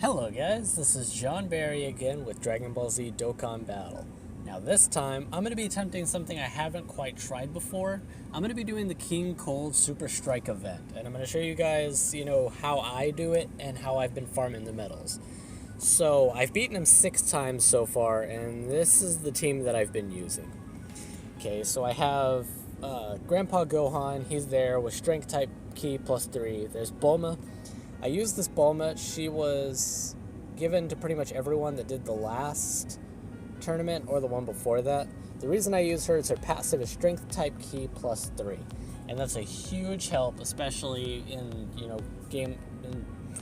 Hello guys, this is John Barry again with Dragon Ball Z Dokkan Battle. Now this time, I'm going to be attempting something I haven't quite tried before. I'm going to be doing the King Cold Super Strike event, and I'm going to show you guys, how I do it and how I've been farming the medals. So, I've beaten him 6 times so far, and this is the team that I've been using. Okay, so I have Grandpa Gohan, he's there with Strength Type Ki +3. There's Bulma. I used this Bulma. She was given to pretty much everyone that did the last tournament or the one before that. The reason I use her is her passive is Strength Type Ki +3, and that's a huge help, especially in in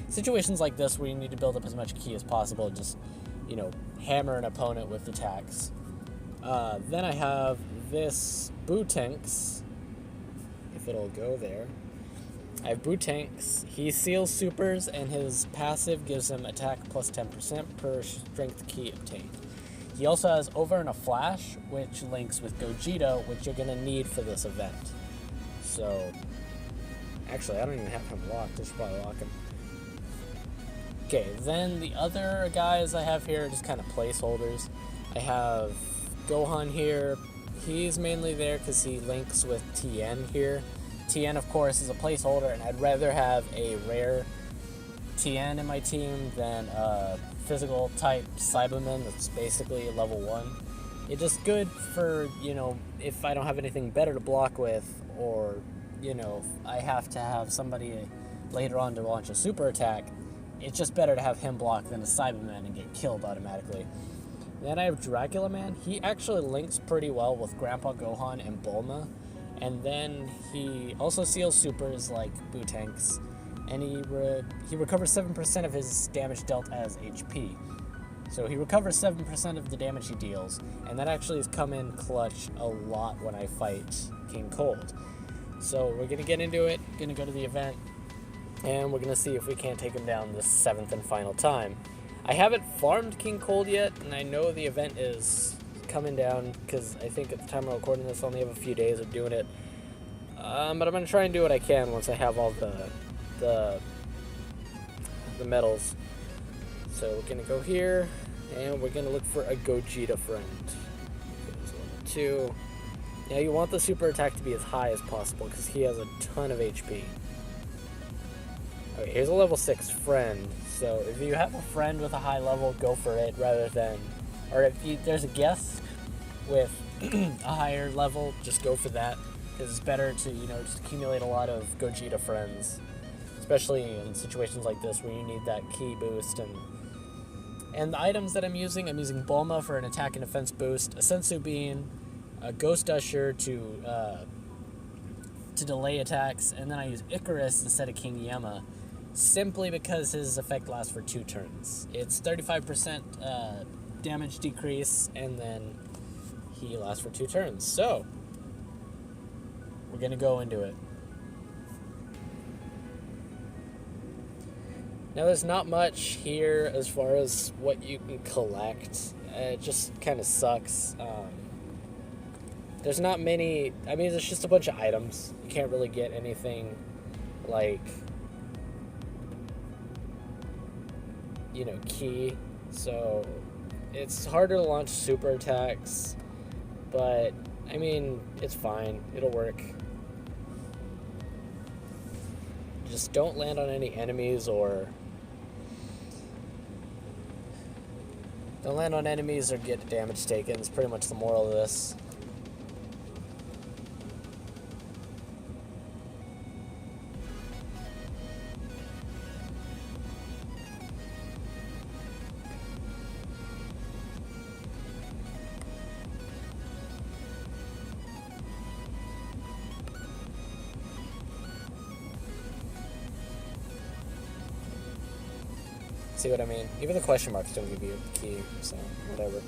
situations like this where you need to build up as much ki as possible. Just hammer an opponent with attacks. Then I have this Bootanks, if it'll go there. I have Bootanks. He seals supers, and his passive gives him attack plus 10% per strength ki obtained. He also has Over in a Flash, which links with Gogeta, which you're going to need for this event. So, actually, I don't even have him locked. I should probably lock him. Okay, then the other guys I have here are just kind of placeholders. I have Gohan here. He's mainly there because he links with Tien here. Tien, of course, is a placeholder, and I'd rather have a rare Tien in my team than a physical type Cyberman that's basically level 1. It's just good for, if I don't have anything better to block with, or, I have to have somebody later on to launch a super attack. It's just better to have him block than a Cyberman and get killed automatically. Then I have Dracula Man. He actually links pretty well with Grandpa Gohan and Bulma. And then he also seals supers like Bootanks, and he recovers 7% of his damage dealt as HP. So he recovers 7% of the damage he deals, and that actually has come in clutch a lot when I fight King Cold. So we're going to get into it, going to go to the event, and we're going to see if we can't take him down this 7th and final time. I haven't farmed King Cold yet, and I know the event is coming down because I think at the time I'm recording this I only have a few days of doing it, but I'm gonna try and do what I can once I have all the medals. So we're gonna go here and we're gonna look for a Gogeta friend. Level 2. Now you want the super attack to be as high as possible because he has a ton of HP. Okay, here's a level 6 friend. So if you have a friend with a high level, go for it rather than, or if there's a guest with a higher level, just go for that, because it's better to, just accumulate a lot of Gogeta friends, especially in situations like this where you need that ki boost. And the items that I'm using Bulma for an attack and defense boost, a Sensu Bean, a Ghost Usher to delay attacks, and then I use Icarus instead of King Yama, simply because his effect lasts for 2 turns. It's 35% damage decrease, and then he lasts for 2 turns. So we're gonna go into it. Now there's not much here as far as what you can collect. It just kind of sucks. There's not many. I mean, there's just a bunch of items. You can't really get anything like ki. So it's harder to launch super attacks, but I mean, it's fine. It'll work. Just don't land on any enemies or get damage taken. It's pretty much the moral of this. See what I mean? Even the question marks don't give you a key, so whatever.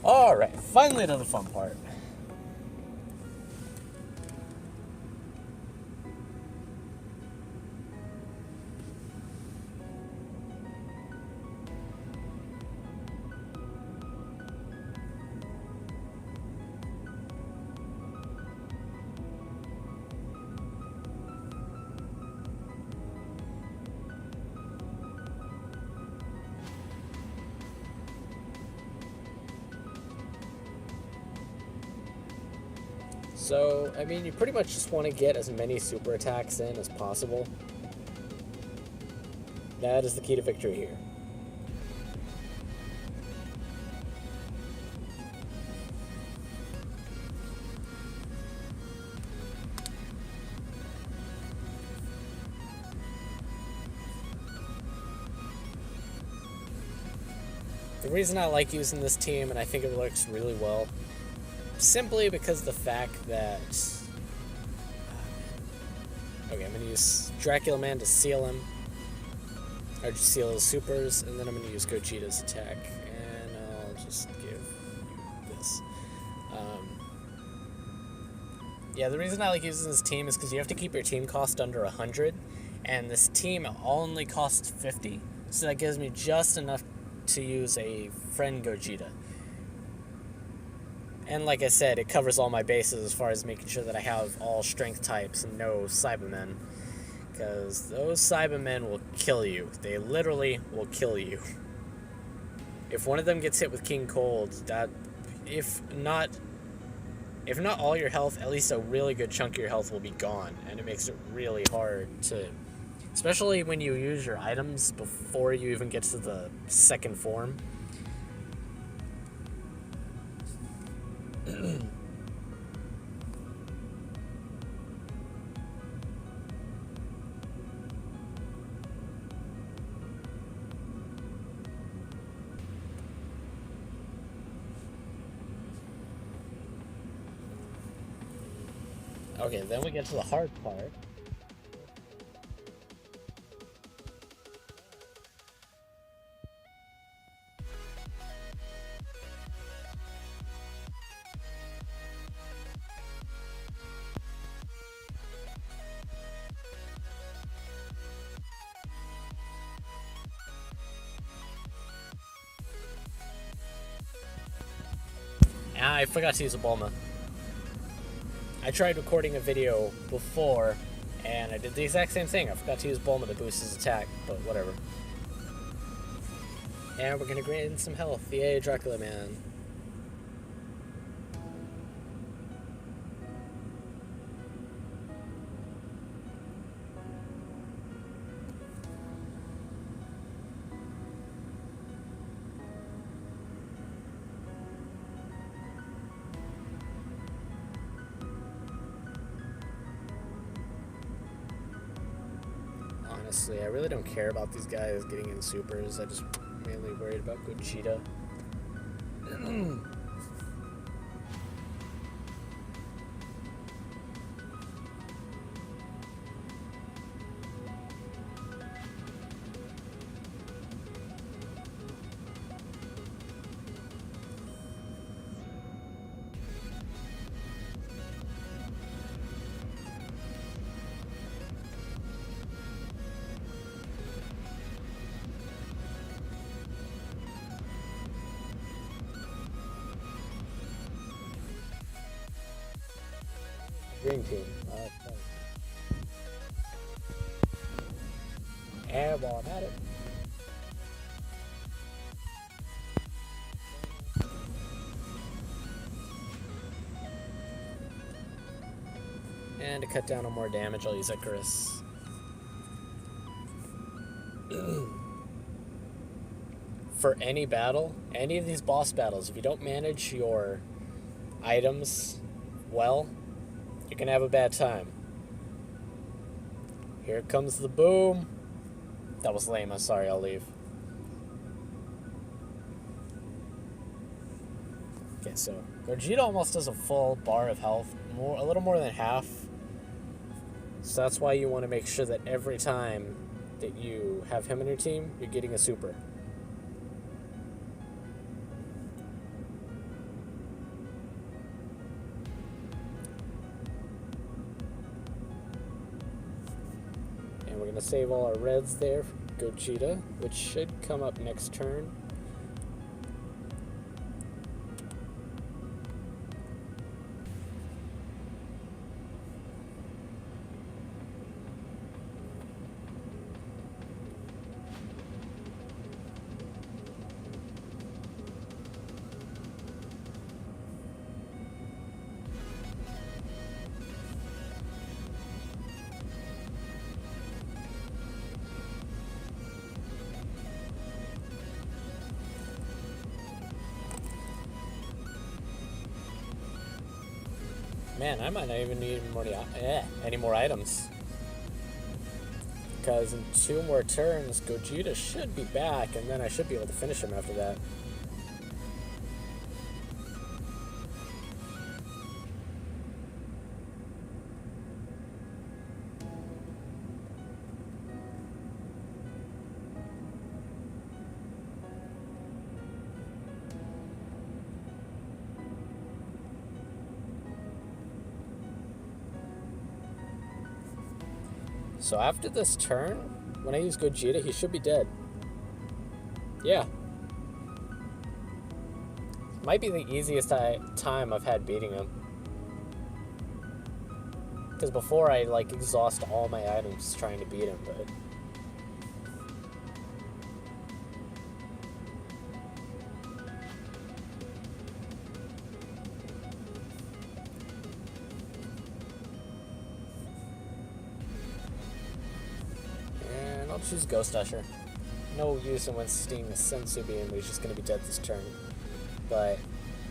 Alright, finally to the fun part. So, I mean, you pretty much just want to get as many super attacks in as possible. That is the key to victory here. The reason I like using this team, and I think it works really well, simply because of the fact that... Okay, I'm going to use Dracula Man to seal him. Or just seal his supers, and then I'm going to use Gogeta's attack. And I'll just give you this. Yeah, the reason I like using this team is because you have to keep your team cost under 100. And this team only costs 50. So that gives me just enough to use a friend Gogeta. And like I said, it covers all my bases as far as making sure that I have all strength types and no Cybermen. Because those Cybermen will kill you. They literally will kill you. If one of them gets hit with King Cold, that, if not all your health, at least a really good chunk of your health will be gone. And it makes it really hard to... Especially when you use your items before you even get to the second form. Okay, then we get to the hard part. I forgot to use a Bulma. I tried recording a video before, and I did the exact same thing. I forgot to use Bulma to boost his attack, but whatever. And we're gonna gain some health. Yay, Dracula Man. Honestly, I really don't care about these guys getting in supers. I just mainly worried about Gogeta. Green team. Airball at it. And to cut down on more damage, I'll use Icarus. For any battle, any of these boss battles, if you don't manage your items well, you're gonna have a bad time. Here comes the boom. That was lame, I'm sorry, I'll leave. Okay, so Vegeta almost does a full bar of health, a little more than half. So that's why you want to make sure that every time that you have him in your team, you're getting a super. And we're going to save all our reds there for Gogeta, which should come up next turn. Man, I might not even need any more items. Because in 2 more turns, Gogeta should be back, and then I should be able to finish him after that. So after this turn, when I use Gogeta, he should be dead. Yeah. Might be the easiest time I've had beating him. Because before I like exhaust all my items trying to beat him, but... I'll choose Ghost Usher. No use in wasting a Sensu Beam, he's just going to be dead this turn. But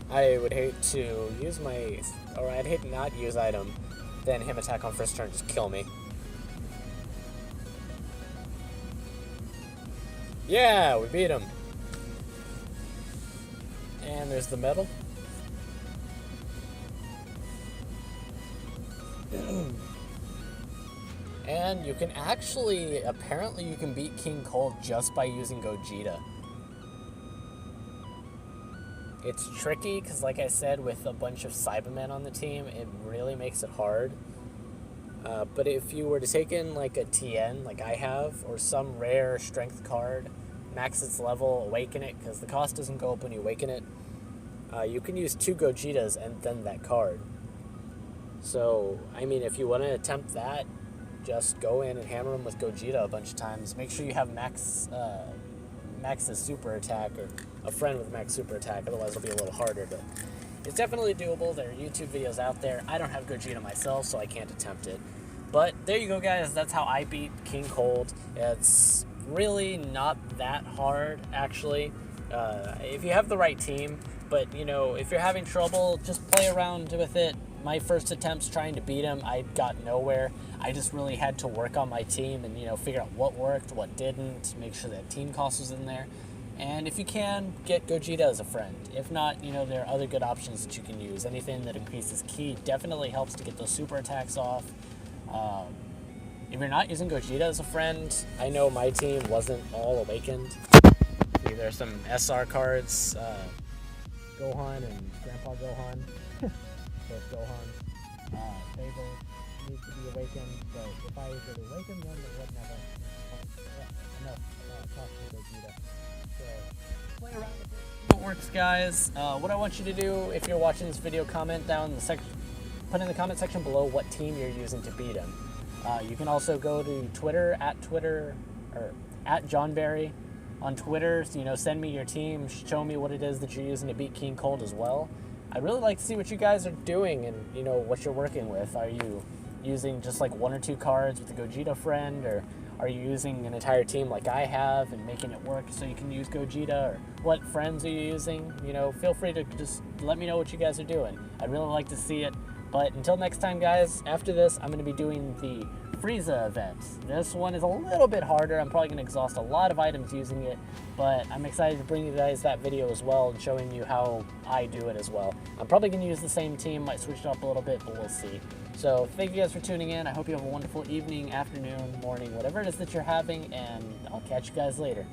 I would hate to use I'd hate to not use item, then him attack on first turn, just kill me. Yeah, we beat him. And there's the medal. And you can apparently you can beat King Cold just by using Gogeta. It's tricky because, like I said, with a bunch of Cybermen on the team, it really makes it hard. But if you were to take in like a TN, like I have, or some rare strength card, max its level, awaken it, because the cost doesn't go up when you awaken it, you can use 2 Gogetas and then that card. So, I mean, if you want to attempt that, just go in and hammer him with Gogeta a bunch of times. Make sure you have Max's super attack, or a friend with Max super attack, otherwise it'll be a little harder, but it's definitely doable. There are YouTube videos out there. I don't have Gogeta myself, so I can't attempt it. But there you go, guys. That's how I beat King Cold. It's really not that hard, actually, if you have the right team. But, you know, if you're having trouble, just play around with it. My first attempts trying to beat him, I got nowhere. I just really had to work on my team and, you know, figure out what worked, what didn't, make sure that team cost was in there. And if you can, get Gogeta as a friend. If not, you know, there are other good options that you can use. Anything that increases ki definitely helps to get those super attacks off. If you're not using Gogeta as a friend, I know my team wasn't all awakened. See, there's some SR cards, Gohan and Grandpa Gohan. Both Gohan. Fable needs to be awakened, but if I could awaken them, it wouldn't have enough cost for Vegeta. So, play around with it. What works, guys? What I want you to do, if you're watching this video, comment down in the section. Put in the comment section below what team you're using to beat him. You can also go to Twitter, or at Johnberry on Twitter. So, you know, send me your team, show me what it is that you're using to beat King Cold as well. I'd really like to see what you guys are doing and, you know, what you're working with. Are you using just like 1 or 2 cards with a Gogeta friend, or are you using an entire team like I have and making it work so you can use Gogeta, or what friends are you using? You know, feel free to just let me know what you guys are doing. I'd really like to see it. But until next time, guys, after this, I'm going to be doing the Frieza event. This one is a little bit harder. I'm probably going to exhaust a lot of items using it, but I'm excited to bring you guys that video as well and showing you how I do it as well. I'm probably going to use the same team, might switch it up a little bit, but we'll see. So thank you guys for tuning in. I hope you have a wonderful evening, afternoon, morning, whatever it is that you're having, and I'll catch you guys later.